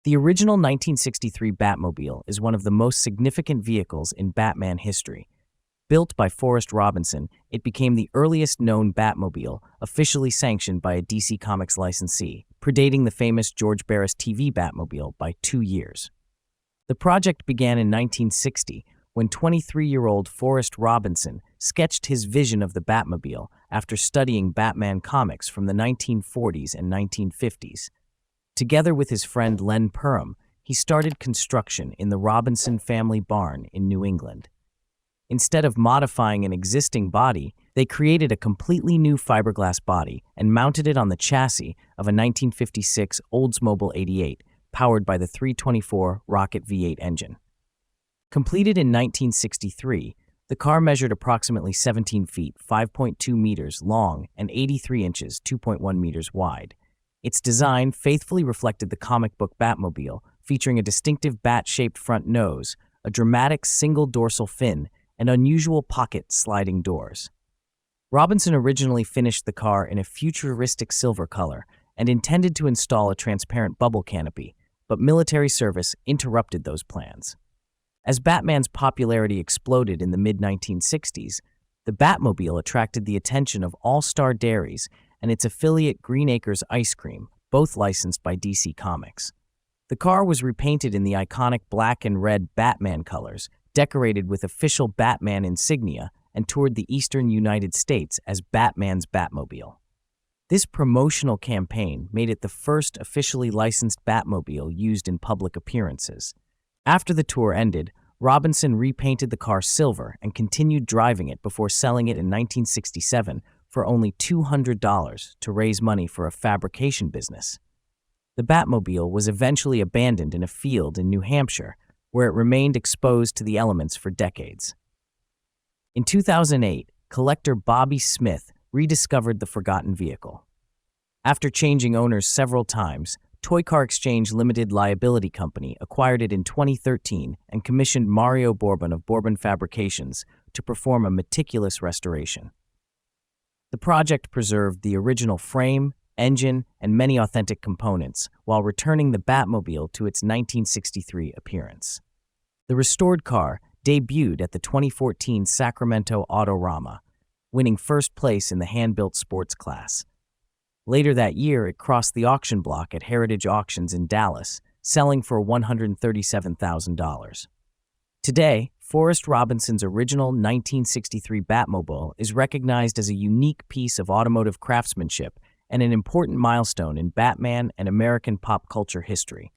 The original 1963 Batmobile is one of the most significant vehicles in Batman history. Built by Forrest Robinson, it became the earliest known Batmobile officially sanctioned by a DC Comics licensee, predating the famous George Barris TV Batmobile by 2 years. The project began in 1960 when 23-year-old Forrest Robinson sketched his vision of the Batmobile after studying Batman comics from the 1940s and 1950s. Together with his friend Len Perham, he started construction in the Robinson family barn in New England. Instead of modifying an existing body, they created a completely new fiberglass body and mounted it on the chassis of a 1956 Oldsmobile 88, powered by the 324 rocket V8 engine. Completed in 1963, the car measured approximately 17 feet, 5.2 meters long, and 83 inches, 2.1 meters wide. Its design faithfully reflected the comic book Batmobile, featuring a distinctive bat-shaped front nose, a dramatic single dorsal fin, and unusual pocket sliding doors. Robinson originally finished the car in a futuristic silver color and intended to install a transparent bubble canopy, but military service interrupted those plans. As Batman's popularity exploded in the mid-1960s, the Batmobile attracted the attention of All-Star Dairies and its affiliate Green Acres Ice Cream, both licensed by DC Comics. The car was repainted in the iconic black and red Batman colors, decorated with official Batman insignia, and toured the eastern United States as Batman's Batmobile. This promotional campaign made it the first officially licensed Batmobile used in public appearances. After the tour ended, Robinson repainted the car silver and continued driving it before selling it in 1967 for only $200 to raise money for a fabrication business. The Batmobile was eventually abandoned in a field in New Hampshire, where it remained exposed to the elements for decades. In 2008, collector Bobby Smith rediscovered the forgotten vehicle. After changing owners several times, Toy Car Exchange Limited Liability Company acquired it in 2013 and commissioned Mario Bourbon of Bourbon Fabrications to perform a meticulous restoration. The project preserved the original frame, engine, and many authentic components, while returning the Batmobile to its 1963 appearance. The restored car debuted at the 2014 Sacramento Autorama, winning first place in the hand-built sports class. Later that year, it crossed the auction block at Heritage Auctions in Dallas, selling for $137,000. Today, Forrest Robinson's original 1963 Batmobile is recognized as a unique piece of automotive craftsmanship and an important milestone in Batman and American pop culture history.